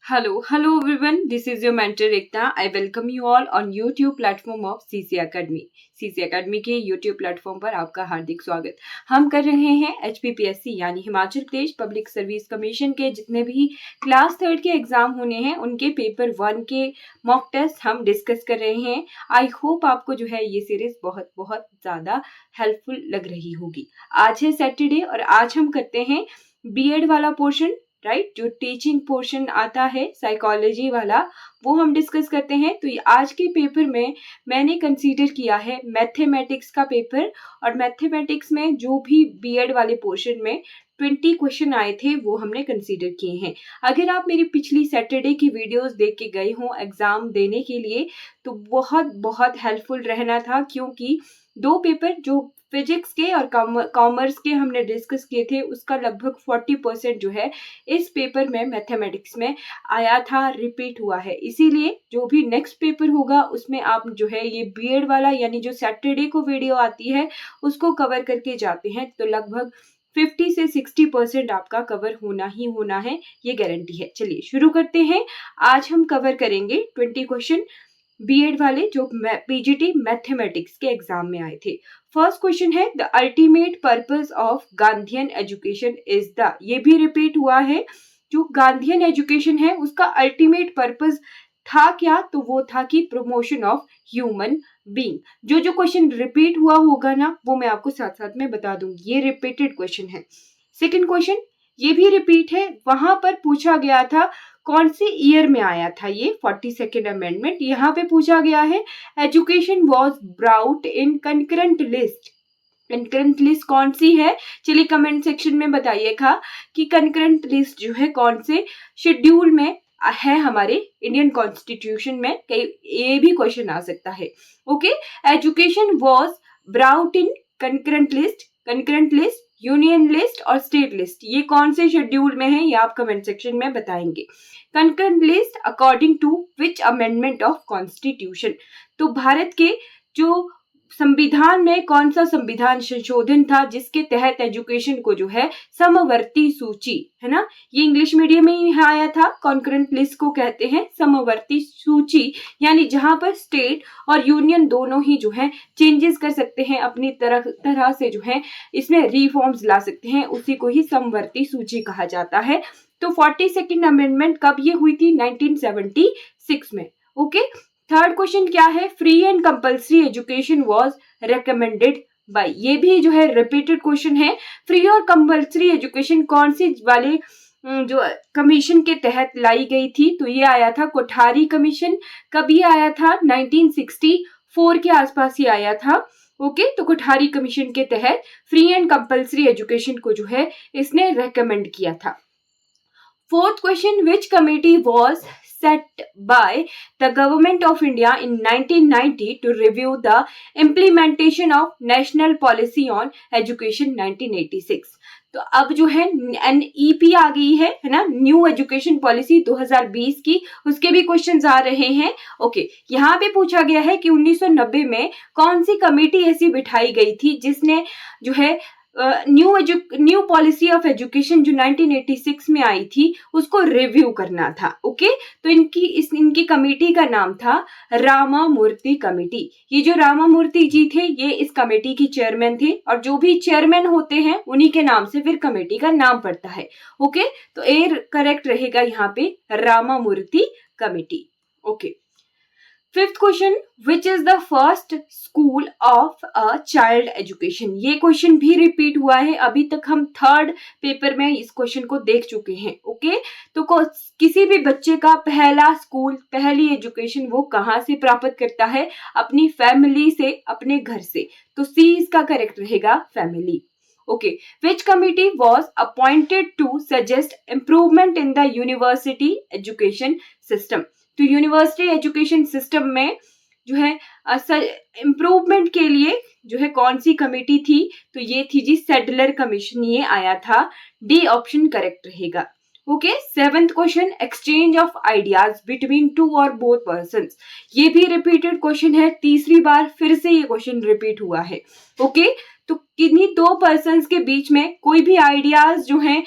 Hello everyone. This is your mentor Ekta. I welcome you all on YouTube platform of CC Academy. CC Academy के YouTube platform पर आपका हार्दिक स्वागत। हम कर रहे हैं HPPSC यानी Himachal Pradesh public service commission के जितने भी क्लास 3 के एग्जाम होने हैं उनके पेपर 1 के मॉक टेस्ट हम डिस्कस कर रहे हैं। आई होप आपको जो है ये सीरीज बहुत बहुत ज़्यादा हेल्पफुल लग रही होगी। आज है सैटरडे और आज हम करते हैं बीएड वाला पोर्शन, राइट, जो टीचिंग पोर्शन आता है साइकोलॉजी वाला वो हम डिस्कस करते हैं। तो आज के पेपर में मैंने कंसीडर किया है मैथमेटिक्स का पेपर, और मैथमेटिक्स में जो भी बीएड वाले पोर्शन में 20 क्वेश्चन आए थे वो हमने कंसीडर किए हैं। अगर आप मेरी पिछली सैटरडे की वीडियोस देख के गए हों एग्जाम देने के लिए तो बहुत बहुत हेल्पफुल रहना था, क्योंकि दो पेपर जो फिजिक्स के और कॉमर्स के हमने डिस्कस किए थे उसका लगभग 40% जो है इस पेपर में मैथमेटिक्स में आया था, रिपीट हुआ है। इसीलिए जो भी नेक्स्ट पेपर होगा उसमें आप जो है ये बीएड वाला यानी जो सैटरडे को वीडियो आती है उसको कवर करके जाते हैं तो लगभग 50 से 60% आपका कवर होना ही होना है, ये गारंटी है। चलिए शुरू करते हैं। आज हम कवर करेंगे 20 क्वेश्चन बीएड वाले जो पीजीटी मैथमेटिक्स के एग्जाम में आए थे। फर्स्ट क्वेश्चन है the ultimate purpose of Gandhian education is the, ये भी रिपीट हुआ है। जो गांधीयन एजुकेशन है उसका अल्टीमेट पर्पस था क्या, तो वो था कि प्रमोशन ऑफ ह्यूमन बीइंग। जो जो क्वेश्चन रिपीट हुआ होगा ना वो मैं आपको साथ साथ में बता दूंगी, ये रिपीटेड क्वेश्चन है। सेकंड क्वेश्चन ये भी रिपीट है, वहां पर पूछा गया था कौन से ईयर में आया था ये 42nd अमेंडमेंट। यहाँ पे पूछा गया है education was brought in concurrent list. Concurrent list कौन सी है, चलिए कमेंट सेक्शन में बताइएगा कि कंकरेंट लिस्ट जो है कौन से शेड्यूल में है हमारे इंडियन कॉन्स्टिट्यूशन में। ये भी क्वेश्चन आ सकता है। Okay, education was brought in concurrent list, union list और स्टेट लिस्ट, ये कौन से शेड्यूल में है ये आप कमेंट सेक्शन में बताएंगे। Concurrent list according to which amendment of constitution, तो भारत के जो संविधान में कौन सा संविधान संशोधन था जिसके तहत एजुकेशन को जो है समवर्ती सूची, है ना, ये इंग्लिश मीडियम में ही आया था। कॉन्करेंट लिस्ट को कहते हैं समवर्ती सूची, यानी जहां पर स्टेट और यूनियन दोनों ही जो है चेंजेस कर सकते हैं, अपनी तरह से जो है इसमें रिफॉर्म्स ला सकते हैं, उसी को ही समवर्ती सूची कहा जाता है। तो 42nd अमेंडमेंट कब ये हुई थी, 1976 में। ओके, थर्ड क्वेश्चन क्या है, free and compulsory education was recommended by, ये भी जो है रिपीटेड क्वेश्चन है। फ्री और कंपल्सरी एजुकेशन कौन सी वाले जो कमीशन के तहत लाई गई थी, तो ये आया था कोठारी कमीशन। कभी आया था, 1964 के आसपास ही आया था। ओके, तो कोठारी कमीशन के तहत फ्री एंड कंपल्सरी एजुकेशन को जो है इसने रेकमेंड किया था। Fourth question, which committee was set by the government of India in 1990 to review the implementation of national policy on education 1986। तो अब जो है NEP आ गई है ना, न्यू एजुकेशन पॉलिसी 2020 की, उसके भी क्वेश्चंस आ रहे हैं। ओके, यहाँ पे पूछा गया है कि 1990 में कौन सी कमेटी ऐसी बिठाई गई थी जिसने जो है न्यू पॉलिसी ऑफ एजुकेशन जो 1986 में आई थी उसको रिव्यू करना था। ओके, तो इनकी कमेटी का नाम था रामामूर्ति कमेटी। ये जो रामामूर्ति जी थे ये इस कमेटी की चेयरमैन थे, और जो भी चेयरमैन होते हैं उन्हीं के नाम से फिर कमेटी का नाम पड़ता है। ओके, तो ए करेक्ट रहेगा यहाँ पे Ramamurthy committee. Okay, fifth question, which is the first school of a child education, ये क्वेश्चन भी रिपीट हुआ है। अभी तक हम थर्ड पेपर में इस क्वेश्चन को देख चुके हैं। ओके, तो किसी भी बच्चे का पहला स्कूल, पहली एजुकेशन वो कहाँ से प्राप्त करता है, अपनी फैमिली से, अपने घर से। तो सी इसका करेक्ट रहेगा, family. Okay, which committee was appointed to suggest improvement in the university education system, तो यूनिवर्सिटी एजुकेशन सिस्टम में जो है इम्प्रूवमेंट के लिए जो है कौन सी कमेटी थी, तो ये थी जी सेडलर कमीशन, ये आया था। डी ऑप्शन करेक्ट रहेगा। Okay, seventh question, exchange of ideas between two और बोथ पर्संस, ये भी रिपीटेड क्वेश्चन है, तीसरी बार फिर से ये क्वेश्चन रिपीट हुआ है। ओके, तो किन्हीं दो पर्सन्स के बीच में कोई भी आइडियाज जो हैं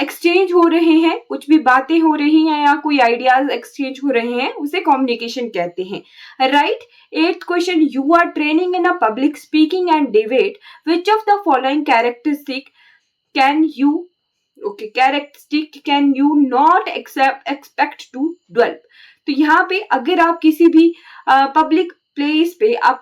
एक्सचेंज हो रहे हैं, कुछ भी बातें हो रही हैं या कोई आइडियाज एक्सचेंज हो रहे हैं, उसे कम्युनिकेशन कहते हैं, right. 8th question, you are training in a public speaking and debate, which of the following characteristic can you not expect to develop. तो यहाँ पे अगर आप किसी भी पब्लिक प्लेस पे आप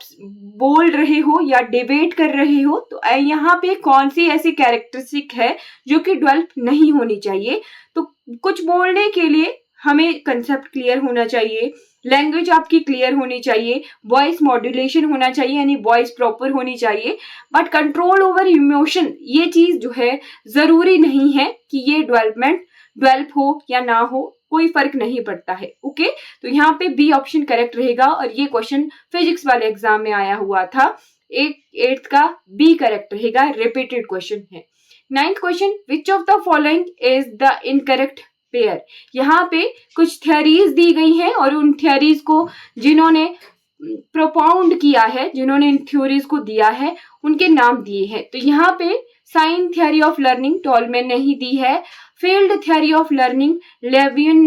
बोल रहे हो या डिबेट कर रहे हो, तो यहाँ पे कौन सी ऐसी कैरेक्टरिस्टिक है जो कि डेवलप नहीं होनी चाहिए। तो कुछ बोलने के लिए हमें कंसेप्ट क्लियर होना चाहिए, लैंग्वेज आपकी क्लियर होनी चाहिए, वॉइस मॉड्यूलेशन होना चाहिए यानी वॉइस प्रॉपर होनी चाहिए, बट कंट्रोल ओवर इमोशन ये चीज जो है जरूरी नहीं है कि ये डेवलप हो या ना हो, कोई फर्क नहीं पड़ता है। ओके, तो यहाँ पे बी ऑप्शन करेक्ट रहेगा और ये क्वेश्चन फिजिक्स वाले एग्जाम में आया हुआ था। 8th का बी करेक्ट रहेगा, रिपीटेड क्वेश्चन है। 9th question, which of the following is the incorrect pair. यहाँ पे कुछ थ्योरीज दी गई हैं और उन थ्योरीज को जिन्होंने प्रोपाउंड किया है, जिन्होंने इन थ्योरीज को दिया है, उनके नाम दिए हैं। तो यहाँ पे sign theory of learning Tolman नहीं दी है, field theory of learning Lewin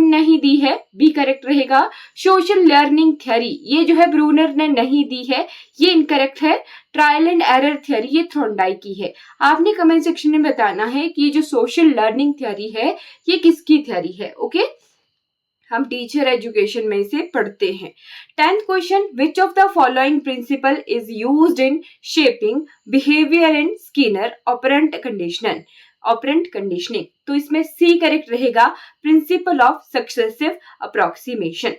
नहीं दी है, बी करेक्ट रहेगा। सोशल लर्निंग थ्योरी ये जो है ब्रूनर ने नहीं दी है, ये इनकरेक्ट है। ट्रायल एंड एरर थ्योरी ये थ्रोंडाइक की है। आपने कमेंट सेक्शन में बताना है कि ये जो सोशल लर्निंग थ्योरी है ये किसकी थ्योरी है। ओके, हम टीचर एजुकेशन में इसे पढ़ते हैं। 10th question, which of the following principle is used in shaping behaviour in Skinner operant conditioning. तो इसमें सी करेक्ट रहेगा, principle of successive approximation.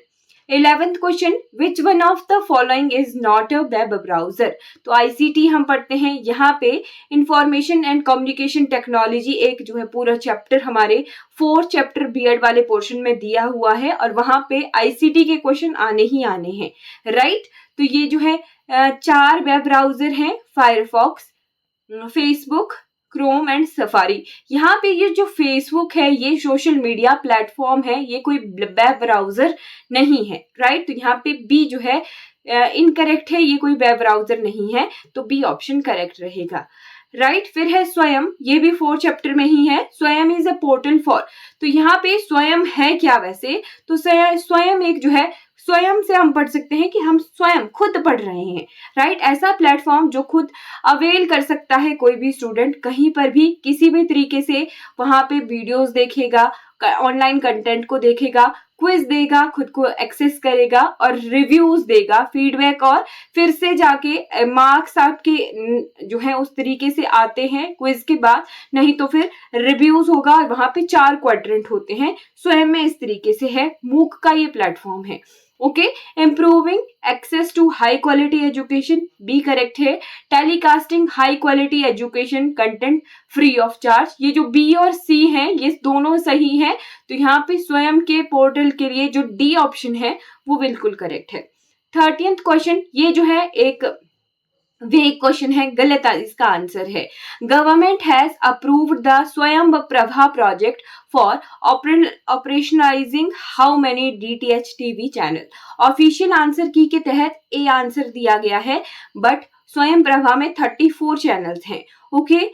11th question, which one of the following is not a web browser. तो ICT हम पढ़ते हैं, यहाँ पे information and communication technology एक जो है पूरा चैप्टर हमारे 4th चैप्टर बीएड वाले पोर्शन में दिया हुआ है और वहां पे आईसीटी के क्वेश्चन आने ही आने हैं, राइट। तो ये जो है 4 वेब ब्राउजर हैं, Firefox, Facebook, Chrome and safari. यहाँ पे ये जो फेसबुक है ये सोशल मीडिया प्लेटफॉर्म है, ये कोई वेब ब्राउजर नहीं है, राइट। तो यहाँ पे बी जो है इनकरेक्ट है, ये कोई वेब ब्राउजर नहीं है, तो बी ऑप्शन करेक्ट रहेगा, राइट। फिर है स्वयं, ये भी 4th चैप्टर में ही है। स्वयं इज अ पोर्टल फॉर, तो यहाँ पे स्वयं है क्या वैसे, तो स्वयं एक जो है, स्वयं से हम पढ़ सकते हैं कि हम स्वयं खुद पढ़ रहे हैं, राइट। ऐसा प्लेटफॉर्म जो खुद अवेल कर सकता है, कोई भी स्टूडेंट कहीं पर भी किसी भी तरीके से वहां पे वीडियोस देखेगा, ऑनलाइन कंटेंट को देखेगा, क्विज देगा, खुद को एक्सेस करेगा और रिव्यूज देगा, फीडबैक, और फिर से जाके मार्क्स आपके जो है उस तरीके से आते हैं क्विज के बाद, नहीं तो फिर रिव्यूज होगा और वहां पे 4 क्वाड्रेंट होते हैं। स्वयं में इस तरीके से है, मूक का ये प्लेटफॉर्म है। Okay, improving access to high quality education, B correct है। Telecasting high quality education content free of charge, ये जो बी और सी हैं ये दोनों सही है, तो यहाँ पे स्वयं के पोर्टल के लिए जो डी ऑप्शन है वो बिल्कुल करेक्ट है। 13th क्वेश्चन, ये जो है एक वेग क्वेश्चन है, गलत इसका आंसर है। Government has approved the Swayam Prabha project for operationalising how many DTH TV channel. Official answer की के तहत ए आंसर दिया गया है, बट स्वयं प्रभा में 34 चैनल्स हैं। ओके,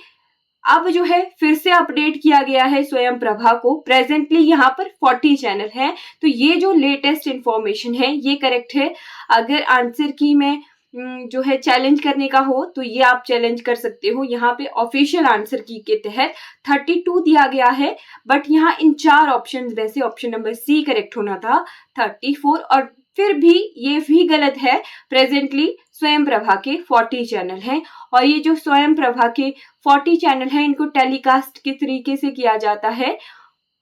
अब जो है फिर से अपडेट किया गया है स्वयं प्रभा को, प्रेजेंटली यहाँ पर 40 चैनल हैं। तो ये जो लेटेस्ट इंफॉर्मेशन है ये करेक्ट है। अगर आंसर की में जो है चैलेंज करने का हो तो ये आप चैलेंज कर सकते हो। यहाँ पे ऑफिशियल आंसर की के तहत 32 दिया गया है, बट यहाँ इन 4 ऑप्शन में से ऑप्शन नंबर सी करेक्ट होना था 34, और फिर भी ये भी गलत है। प्रेजेंटली स्वयं प्रभा के 40 चैनल हैं और ये जो स्वयं प्रभा के 40 चैनल हैं इनको टेलीकास्ट किस तरीके से किया जाता है,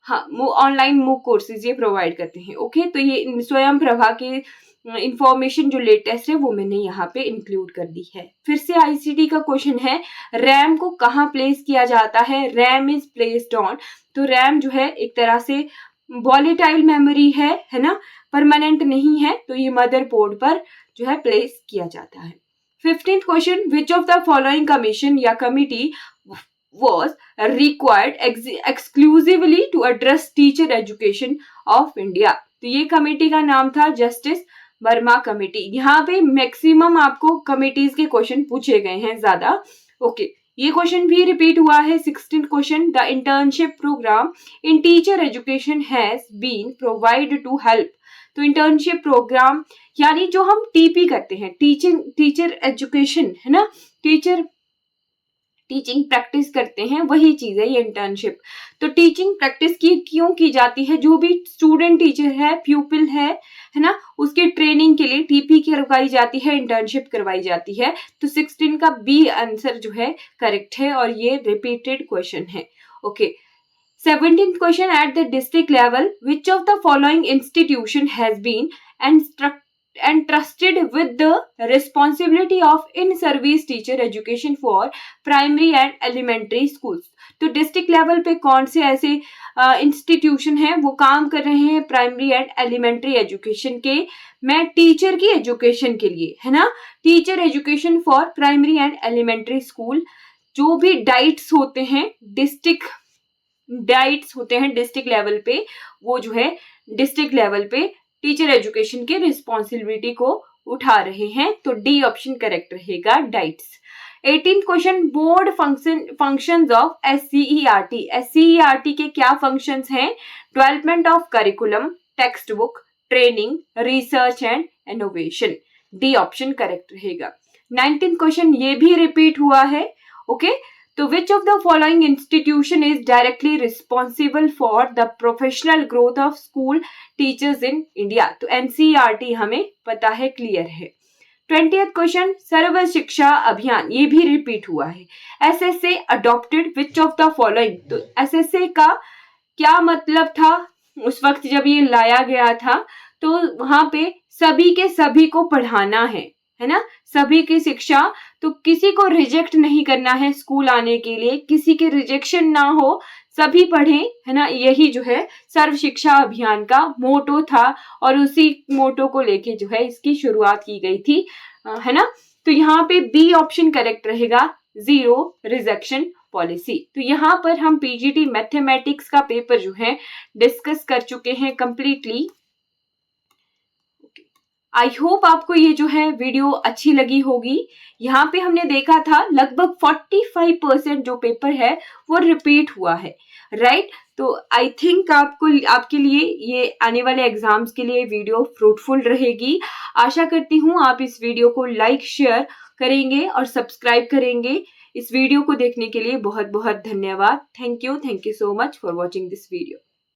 हाँ, ऑनलाइन मूक कोर्सेज ये प्रोवाइड करते हैं। ओके, तो ये स्वयं प्रभा के इंफॉर्मेशन जो लेटेस्ट है वो मैंने यहाँ पे इंक्लूड कर दी है। फिर से आईसीटी का क्वेश्चन है, रैम को कहाँ प्लेस किया जाता है। रैम इज प्लेस्ड ऑन, तो रैम जो है एक तरह से वॉलेटाइल मेमोरी है ना, परमानेंट नहीं है, तो ये मदरबोर्ड पर जो है प्लेस किया जाता है। 15th question, which of the following commission या committee was required exclusively to address teacher education of India। तो ये कमेटी का नाम था जस्टिस वर्मा कमेटी। यहाँ पे मैक्सिमम आपको कमिटीज के क्वेश्चन पूछे गए हैं ज्यादा। ओके, ये क्वेश्चन भी रिपीट हुआ है। 16th question, the internship programme in teacher education has been provide to help. तो इंटर्नशिप प्रोग्राम यानी जो हम टीपी करते हैं, टीचर एजुकेशन है ना, टीचिंग प्रैक्टिस करते हैं, वही चीज है ये इंटर्नशिप। तो टीचिंग प्रैक्टिस क्यों की जाती है? जो भी स्टूडेंट टीचर है, प्यूपिल है ना, उसके ट्रेनिंग के लिए टीपी करवाई जाती है, इंटर्नशिप करवाई जाती है। तो 16 का बी आंसर जो है करेक्ट है और ये रिपीटेड क्वेश्चन है। Okay, 17th question, at the district level, which of the following institution has been entrusted with the responsibility of in-service teacher education for primary and elementary schools? तो district level पे कौन से ऐसे institution हैं वो काम कर रहे हैं प्राइमरी एंड एलिमेंट्री एजुकेशन के, मैं टीचर की एजुकेशन के लिए, है ना, teacher education for primary and elementary school. जो भी डाइट्स होते हैं डिस्ट्रिक्ट लेवल पे, वो जो है डिस्ट्रिक्ट लेवल पे टीचर एजुकेशन के रिस्पॉन्सिबिलिटी को उठा रहे हैं। तो डी ऑप्शन करेक्ट रहेगा, diets. 18th question, board functions of SCERT। SCERT के क्या फंक्शंस हैं? Development of curriculum, text book, training, research and innovation. D option correct रहेगा। 19th क्वेश्चन, ये भी रिपीट हुआ है। ओके, तो which of the following institution is directly responsible for the professional growth of school teachers in India? तो NCERT हमें पता है, क्लियर है। 20th क्वेश्चन, सर्व शिक्षा अभियान, ये भी रिपीट हुआ है। SSA adopted which of the following? तो SSA का क्या मतलब था? उस वक्त जब ये लाया गया था तो वहां पे सभी के सभी को पढ़ाना है ना, सभी की शिक्षा। तो किसी को रिजेक्ट नहीं करना है स्कूल आने के लिए, किसी के रिजेक्शन ना हो, सभी पढ़ें, है ना, यही जो है सर्व शिक्षा अभियान का मोटो था और उसी मोटो को लेके जो है इसकी शुरुआत की गई थी, है ना। तो यहाँ पे बी ऑप्शन करेक्ट रहेगा, जीरो रिजेक्शन पॉलिसी। तो यहाँ पर हम पीजीटी मैथमेटिक्स का पेपर जो है डिस्कस कर चुके हैं कंप्लीटली। आई होप आपको ये जो है वीडियो अच्छी लगी होगी। यहाँ पे हमने देखा था लगभग 45% जो पेपर है वो रिपीट हुआ है, राइट। तो आई थिंक आपके लिए ये आने वाले एग्जाम्स के लिए वीडियो फ्रूटफुल रहेगी। आशा करती हूँ आप इस वीडियो को लाइक शेयर करेंगे और सब्सक्राइब करेंगे। इस वीडियो को देखने के लिए बहुत बहुत धन्यवाद। Thank you so much for watching this video.